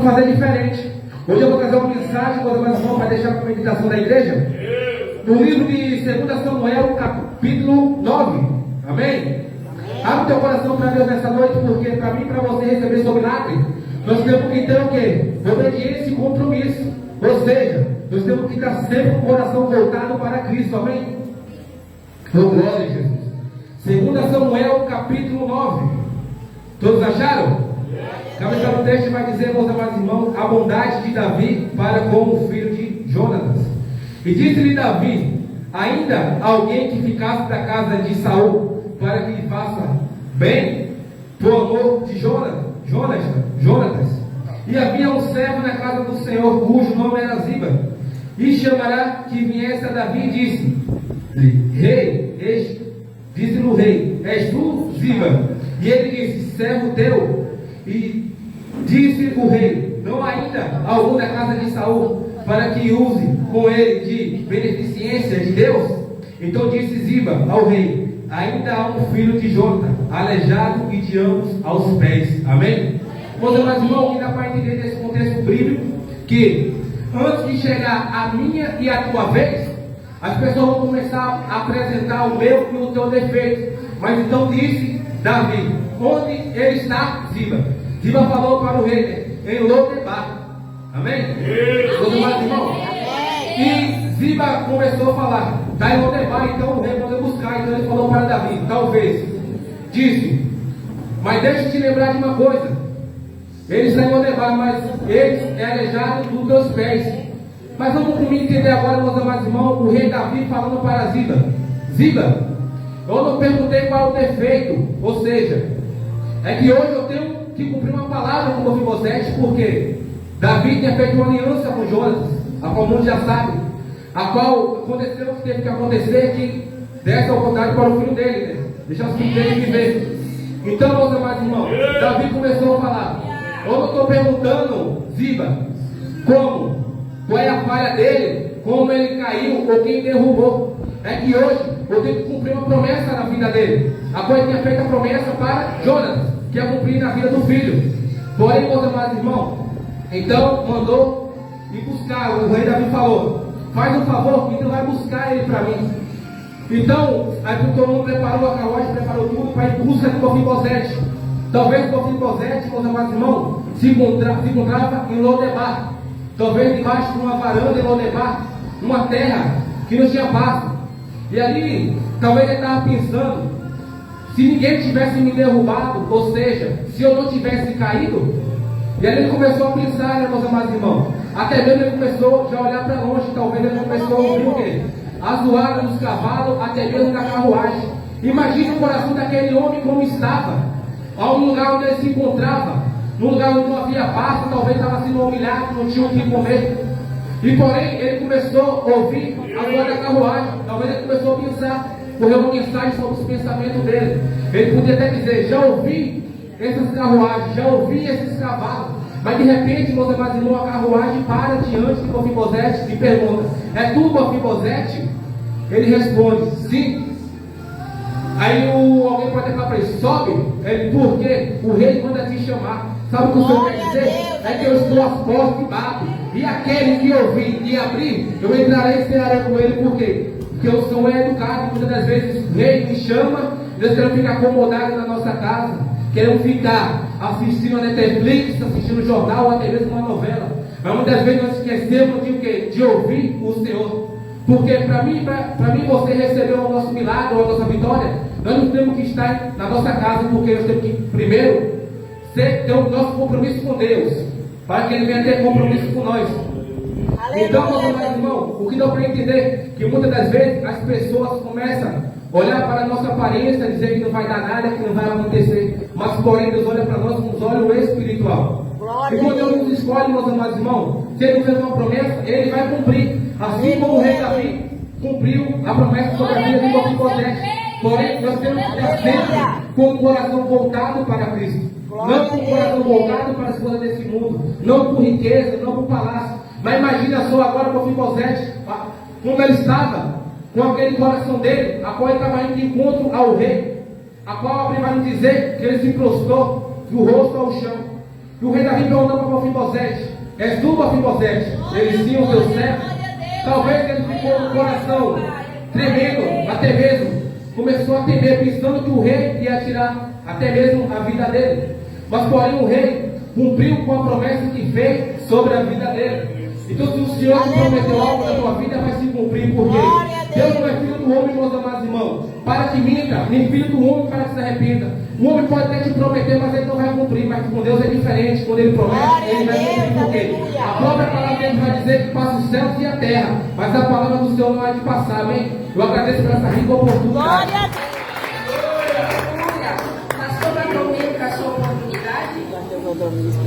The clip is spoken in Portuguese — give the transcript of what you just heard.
fazer diferente. Hoje eu vou trazer uma mensagem, meus irmãos, para deixar com a meditação da igreja. No livro de 2 Samuel, capítulo 9. Amém? Abre teu coração para Deus nessa noite, porque para mim e para você receber seu milagre, nós temos que ter o quê? Obediência e compromisso. Ou seja, nós temos que estar sempre com o coração voltado para Cristo. Amém? Oh, glória a Jesus. 2 Samuel, capítulo 9. Todos acharam? Cabeça do texto vai dizer, meus amados irmãos, a bondade de Davi para com o filho de Jonatas. E disse-lhe Davi: ainda alguém que ficasse da casa de Saul, para que lhe faça bem, por amor de Jonatas. E havia um servo na casa do Senhor, cujo nome era Ziba. E chamará que viesse a Davi e disse-lhe: disse-lhe o rei: és tu, Ziba? E ele disse: servo teu. E disse o rei: não há ainda algum da casa de Saul, para que use com ele de beneficência de Deus? Então disse Ziba ao rei: ainda há um filho de Jonatã, aleijado e de ambos aos pés. Amém? Meus irmãos, que dá para entender nesse contexto bíblico, que antes de chegar a minha e a tua vez, as pessoas vão começar a apresentar o meu e o teu defeito. Mas então disse Davi: onde ele está, Ziba? Ziba falou para o rei, em Lodebar. Amém? Meus irmãos, e Ziba começou a falar: está em Lodebar, então o rei pode buscar. Então ele falou para Davi, talvez, disse: mas deixa eu te lembrar de uma coisa, ele está em Lodebar, mas ele é aleijado dos teus pés. Mas vamos comigo entender agora, meus amados irmãos, o rei Davi falando para Ziba: Ziba, eu não perguntei qual é o defeito, ou seja, é que hoje eu tenho que cumprir uma palavra com Mefibosete, porque Davi tinha feito uma aliança com Jonatas, a qual o mundo já sabe, a qual aconteceu o que teve que acontecer, que desse a oportunidade para o filho dele, né? Deixar os filhos dele viver. Então, meus amados irmãos, Davi começou a falar: eu não estou perguntando, Ziba, qual é a falha dele, como ele caiu ou quem derrubou. É que hoje eu tenho que cumprir uma promessa na vida dele, a qual ele tinha feito a promessa para Jonatas, que é cumprir na vida do filho. Porém, meus amados irmãos, então mandou ir buscar. O rei Davi falou: faz um favor, então vai buscar ele para mim. Então, aí todo mundo preparou a carruagem, preparou tudo para ir em busca de Mefibosete. Talvez Mefibosete, meus amados irmãos, se encontrava em Lodebar, talvez debaixo de uma varanda em Lodebar, uma terra que não tinha pasto. E ali, talvez ele estava pensando: se ninguém tivesse me derrubado, ou seja, se eu não tivesse caído. E ali ele começou a pensar, né, meus amados irmãos? Até mesmo ele começou já a olhar para longe, talvez ele começou a ouvir o quê? A zoada dos cavalos, até mesmo da carruagem. Imagine o coração daquele homem como estava, a um lugar onde ele se encontrava, num lugar onde não havia pasto, talvez estava sendo humilhado, não tinha o que comer. E porém, ele começou a ouvir a voz da carruagem. Talvez ele começou a pensar, correu uma mensagem sobre os pensamentos dele. Ele podia até dizer: já ouvi essas carruagens, já ouvi esses cavalos. Mas de repente, meus amados irmãos, a carruagem para diante de Mefibosete e pergunta: é tu, Mefibosete? Ele responde: sim. Aí alguém pode falar para ele: sobe. Ele: por quê? O rei manda te chamar. Sabe o que o Senhor quer dizer? É que eu estou às portas e bato. E aquele que ouvir e abrir, eu entrarei e cearei com ele. Por quê? Porque o Senhor é educado. Muitas das vezes o rei me chama, nós queremos ficar acomodados na nossa casa, queremos ficar assistindo a Netflix, assistindo o jornal, ou até mesmo uma novela. Mas muitas vezes nós esquecemos de o quê? De ouvir o Senhor. Porque para mim você receber o nosso milagre ou a nossa vitória, nós não temos que estar na nossa casa, porque nós temos que primeiro ter o nosso compromisso com Deus, para que Ele venha ter compromisso com nós. Então, meus amados irmãos, o que dá para entender? Que muitas das vezes as pessoas começam a olhar para a nossa aparência, dizer que não vai dar nada, que não vai acontecer. Mas porém Deus olha para nós com os olhos espiritual. E quando Deus nos escolhe, meus amados irmãos, se Ele fez uma promessa, Ele vai cumprir. Assim como o rei Davi cumpriu a promessa sobre a vida de Mefibosete. Porém, nós temos que estar sempre com o coração voltado para Cristo. Não com o coração voltado para as coisas desse mundo. Não por riqueza, não por palácio. Mas imagina só agora o Mefibosete, como ele estava, com aquele coração dele, a qual ele estava indo de encontro ao rei, a qual a Bíblia vai nos dizer que ele se prostrou, do rosto ao chão. E o rei Davi perguntou para Mefibosete: És tu, Mefibosete. Ele sim, o teu servo. Talvez ele ficou no coração tremendo, até mesmo começou a temer, pensando que o rei ia tirar até mesmo a vida dele. Mas porém o rei cumpriu com a promessa que fez sobre a vida dele. Então se o Senhor te prometeu algo na tua vida, vai se cumprir, porque Deus não é filho do homem, meus amados irmãos, para que minta, nem filho do homem para que se arrependa. O homem pode até te prometer, mas ele não vai cumprir. Mas com Deus é diferente. Quando ele promete, ele vai cumprir. Porque a própria palavra dele vai dizer que passa os céus e a terra, mas a palavra do Senhor não vai de passar, amém? Eu agradeço por essa rica oportunidade. Glória a Deus. Pastor, vai comigo com a sua oportunidade?